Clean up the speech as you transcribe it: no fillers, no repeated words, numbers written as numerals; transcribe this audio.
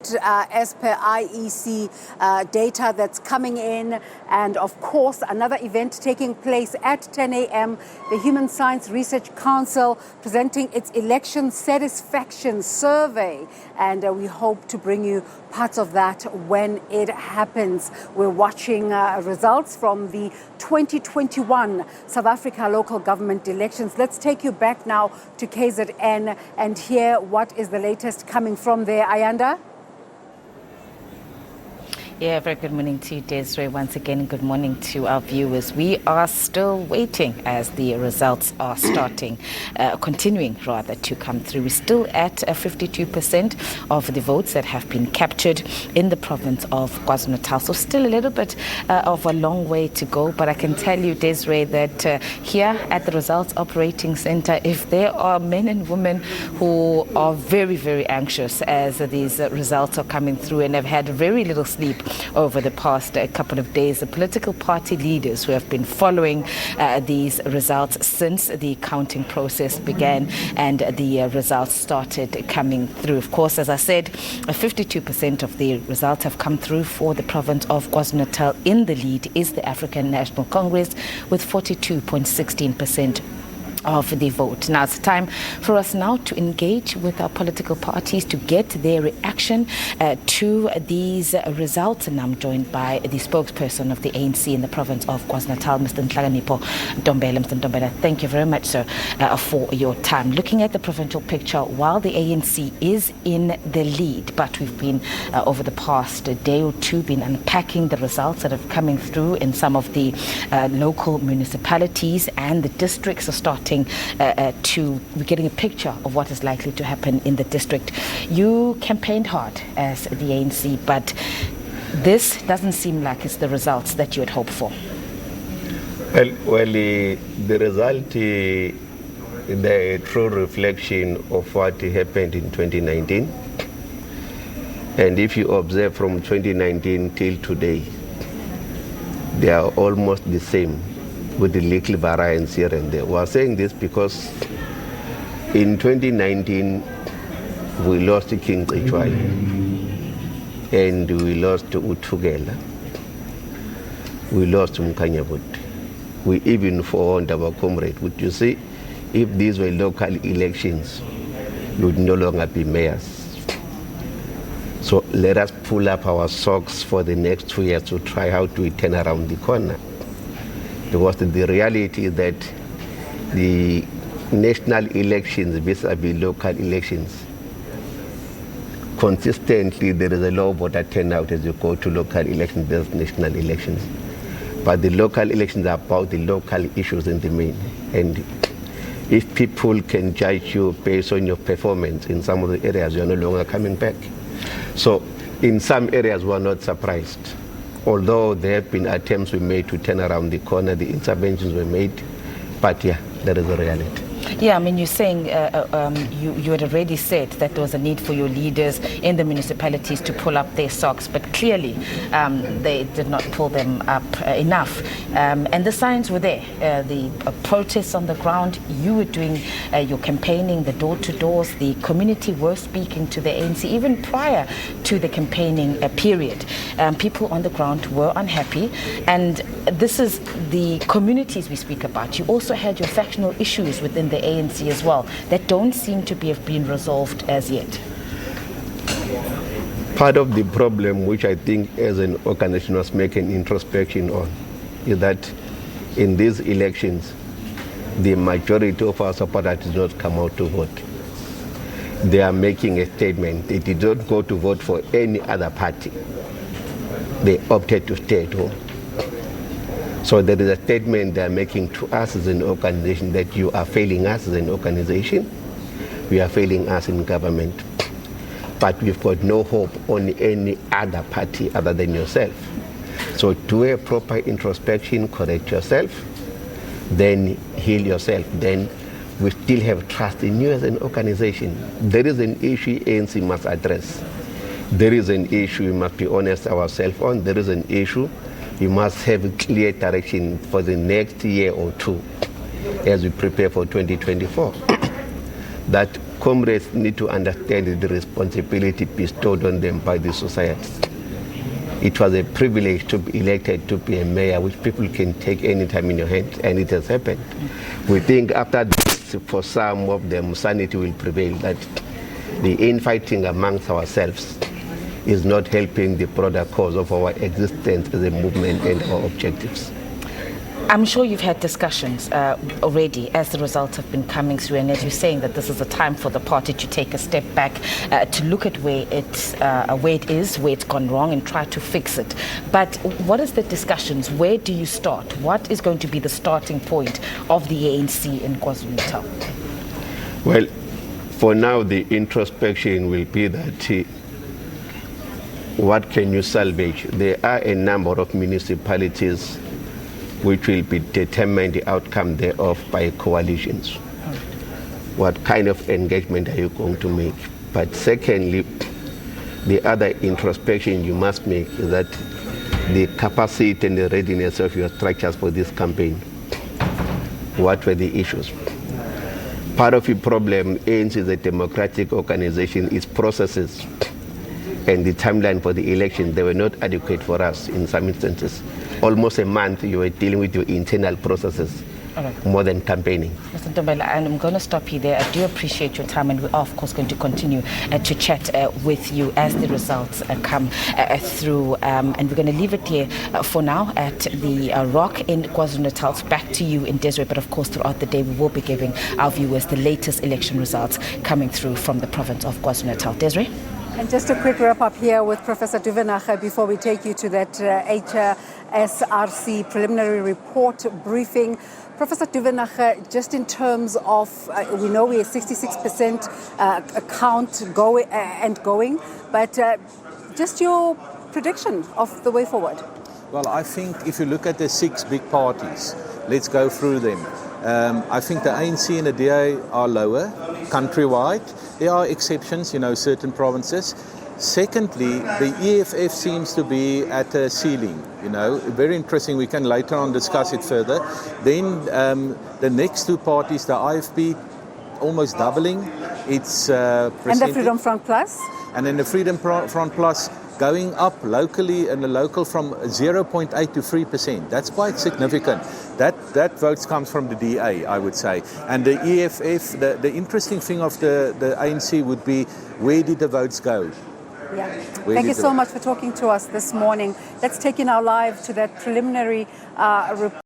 As per IEC data that's coming in, and of course another event taking place at 10 a.m. The Human Science Research Council presenting its election satisfaction survey, and we hope to bring you parts of that when it happens. We're watching results from the 2021 South Africa local government elections. Let's take you back now to KZN and hear what is the latest coming from there. Ayanda? Yeah, very good morning to you, Desiree. Once again, good morning to our viewers. We are still waiting as the results are continuing to come through. We're still at 52% of the votes that have been captured in the province of KwaZulu-Natal. So still a little bit of a long way to go. But I can tell you, Desiree, that here at the Results Operating Center, if there are men and women who are very, very anxious as these results are coming through and have had very little sleep over the past couple of days, the political party leaders who have been following these results since the counting process began and the results started coming through. Of course, as I said, 52% of the results have come through for the province of KwaZulu-Natal. In the lead is the African National Congress with 42.16% of the vote. Now it's time for us now to engage with our political parties to get their reaction to these results, and I'm joined by the spokesperson of the ANC in the province of KwaZulu-Natal, Mr. Nhlakanipho Ntombela. Mr. Ntombela, thank you very much, sir, for your time. Looking at the provincial picture, while the ANC is in the lead, but we've been over the past day or two been unpacking the results that are coming through in some of the local municipalities, and the districts are starting we're getting a picture of what is likely to happen in the district. You campaigned hard as the ANC, but this doesn't seem like it's the results that you had hoped for. Well, the result is the true reflection of what happened in 2019. And if you observe from 2019 till today, they are almost the same, with the little variance here and there. We are saying this because in 2019 we lost King Echwai and we lost Utugela, we lost Mkanyabut. We even found our comrade. Would you see, if these were local elections, we would no longer be mayors. So let us pull up our socks for the next 2 years to try how to turn around the corner. Because the reality is that the national elections vis-a-vis local elections, consistently there is a low voter turnout as you go to local elections versus national elections. But the local elections are about the local issues in the main. And if people can judge you based on your performance in some of the areas, you're no longer coming back. So in some areas we're not surprised. Although there have been attempts we made to turn around the corner, the interventions were made, but yeah, that is the reality. Yeah, I mean, you're saying you had already said that there was a need for your leaders in the municipalities to pull up their socks, but clearly they did not pull them up enough. And the signs were there. The protests on the ground, you were doing your campaigning, the door-to-doors, the community were speaking to the ANC even prior to the campaigning period. People on the ground were unhappy, and this is the communities we speak about. You also had your factional issues within the ANC as well that don't seem to have been resolved as yet. Part of the problem, which I think as an organization was making introspection on, is that in these elections, the majority of our supporters did not come out to vote. They are making a statement. They did not go to vote for any other party. They opted to stay at home. So there is a statement they are making to us as an organization that you are failing us as an organization, we are failing us in government, but we've got no hope on any other party other than yourself. So do a proper introspection, correct yourself, then heal yourself, then we still have trust in you as an organization. There is an issue ANC must address. There is an issue we must be honest ourselves on. There is an issue we must have a clear direction for the next year or two as we prepare for 2024. That comrades need to understand the responsibility bestowed on them by the society. It was a privilege to be elected to be a mayor, which people can take any time in your hand, and it has happened. We think after this, for some of them, sanity will prevail, that the infighting amongst ourselves is not helping the broader cause of our existence as a movement and our objectives. I'm sure you've had discussions already as the results have been coming through, and as you're saying that this is a time for the party to take a step back, to look at where it is, where it's gone wrong, and try to fix it. But what is the discussions? Where do you start? What is going to be the starting point of the ANC in KwaZulu-Natal? Well, for now, the introspection will be that what can you salvage? There are a number of municipalities which will be determined the outcome thereof by coalitions. What kind of engagement are you going to make? But secondly, the other introspection you must make is that the capacity and the readiness of your structures for this campaign. What were the issues? Part of the problem, ANC is a democratic organization, its processes and the timeline for the election, they were not adequate for us in some instances. Almost a month you were dealing with your internal processes, more than campaigning. Mr. Ntombela, and I'm going to stop you there. I do appreciate your time, and we are, of course, going to continue to chat with you as the results come through. And we're going to leave it here for now at the Rock in KwaZulu-Natal. Back to you in Desiree, but of course, throughout the day, we will be giving our viewers the latest election results coming through from the province of KwaZulu-Natal. Desiree? And just a quick wrap up here with Professor Duvenage before we take you to that HSRC preliminary report briefing. Professor Duvenage, just in terms of, we know we're 66% count going, but just your prediction of the way forward. Well, I think if you look at the 6 big parties, let's go through them. I think the ANC and the DA are lower countrywide. There are exceptions, certain provinces. Secondly, the EFF seems to be at a ceiling, very interesting. We can later on discuss it further. Then the next 2 parties, the IFP, almost doubling its percentage. And the Freedom Front Plus? And then the Freedom Front Plus going up locally and the local from 0.8 to 3%. That's quite significant. That votes comes from the DA, I would say. And the EFF, the interesting thing of the ANC would be, where did the votes go? Yeah. Thank you so much for talking to us this morning. Let's take you now live to that preliminary report.